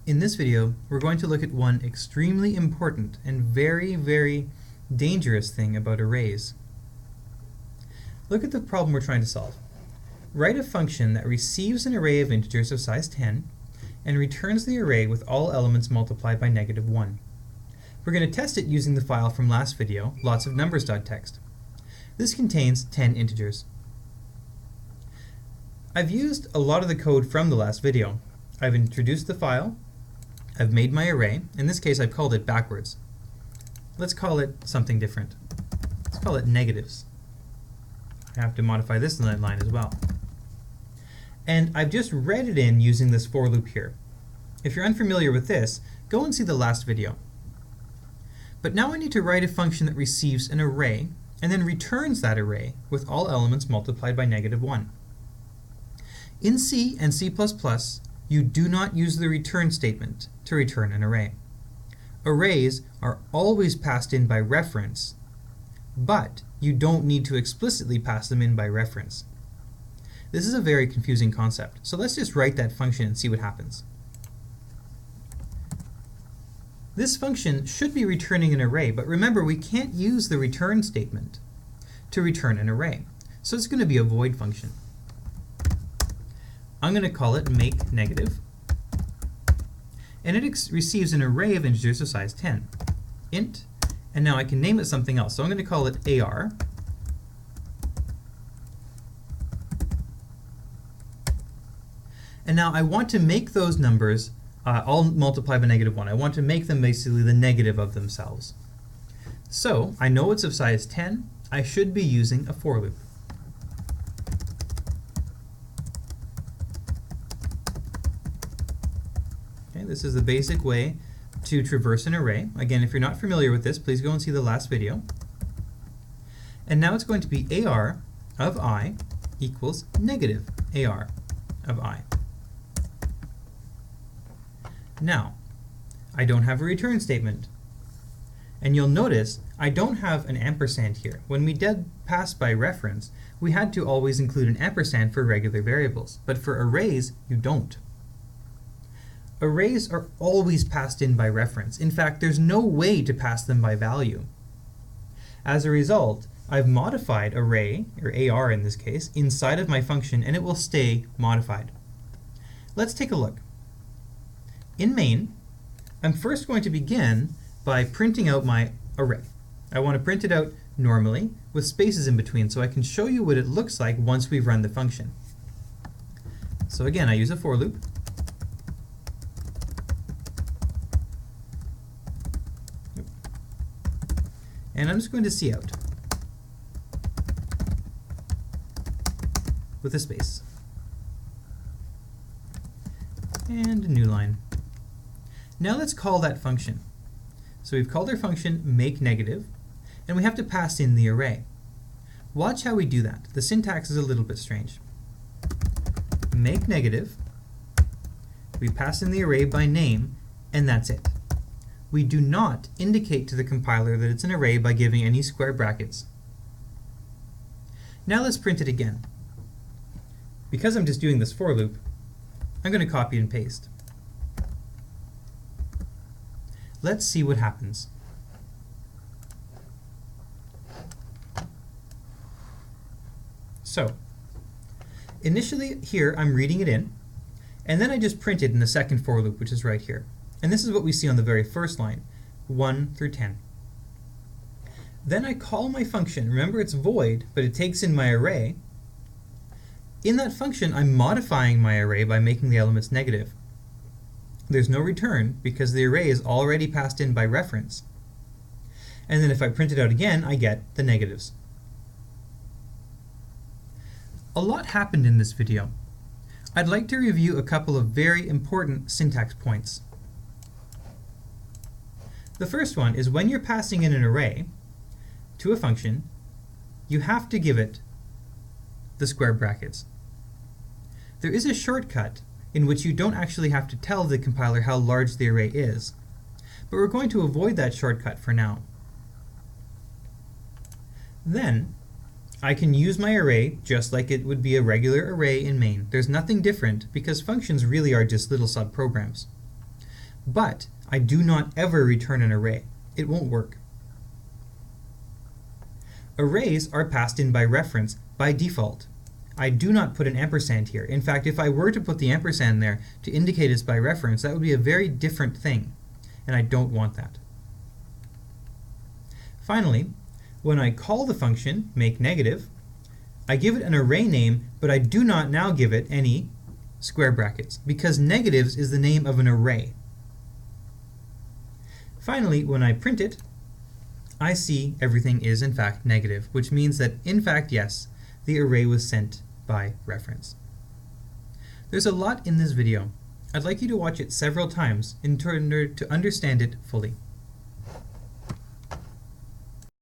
In this video, we're going to look at one extremely important and very dangerous thing about arrays. Look at the problem we're trying to solve. Write a function that receives an array of integers of size 10 and returns the array with all elements multiplied by -1. We're going to test it using the file from last video, lotsofnumbers.txt. This contains 10 integers. I've used a lot of the code from the last video. I've introduced the file, I've made my array. In this case, I've called it backwards. Let's call it something different. Let's call it negatives. I have to modify this line as well. And I've just read it in using this for loop here. If you're unfamiliar with this, go and see the last video. But now I need to write a function that receives an array and then returns that array with all elements multiplied by -1. In C and C++, you do not use the return statement to return an array. Arrays are always passed in by reference, but you don't need to explicitly pass them in by reference. This is a very confusing concept, so let's just write that function and see what happens. This function should be returning an array, but remember we can't use the return statement to return an array, so it's going to be a void function. I'm going to call it make negative, and it receives an array of integers of size 10, int, and now I can name it something else. So I'm going to call it AR, and now I want to make those numbers all multiply by -1. I want to make them basically the negative of themselves. So I know it's of size 10. I should be using a for loop. This is the basic way to traverse an array. Again, if you're not familiar with this, please go and see the last video. And now it's going to be AR of I equals negative AR of I. Now, I don't have a return statement. And you'll notice I don't have an ampersand here. When we did pass by reference, we had to always include an ampersand for regular variables. But for arrays, you don't. Arrays are always passed in by reference. In fact, there's no way to pass them by value. As a result, I've modified array, or AR in this case, inside of my function, and it will stay modified. Let's take a look. In main, I'm first going to begin by printing out my array. I want to print it out normally with spaces in between so I can show you what it looks like once we've run the function. So again, I use a for loop. And I'm just going to see out with a space. And a new line. Now let's call that function. So we've called our function make negative, and we have to pass in the array. Watch how we do that. The syntax is a little bit strange. Make negative, we pass in the array by name, and that's it. We do not indicate to the compiler that it's an array by giving any square brackets. Now let's print it again. Because I'm just doing this for loop, I'm going to copy and paste. Let's see what happens. So, initially here I'm reading it in, and then I just print it in the second for loop, which is right here. And this is what we see on the very first line, 1 through 10. Then I call my function. Remember, it's void, but it takes in my array. In that function, I'm modifying my array by making the elements negative. There's no return because the array is already passed in by reference. And then if I print it out again, I get the negatives. A lot happened in this video. I'd like to review a couple of very important syntax points. The first one is when you're passing in an array to a function, you have to give it the square brackets. There is a shortcut in which you don't actually have to tell the compiler how large the array is, but we're going to avoid that shortcut for now. Then I can use my array just like it would be a regular array in main. There's nothing different because functions really are just little subprograms. but I do not ever return an array. It won't work. Arrays are passed in by reference by default. I do not put an ampersand here. In fact, if I were to put the ampersand there to indicate it's by reference, that would be a very different thing, and I don't want that. Finally, when I call the function makeNegative, I give it an array name, but I do not now give it any square brackets, because negatives is the name of an array. Finally, when I print it, I see everything is in fact negative, which means that in fact, yes, the array was sent by reference. There's a lot in this video. I'd like you to watch it several times in order to understand it fully.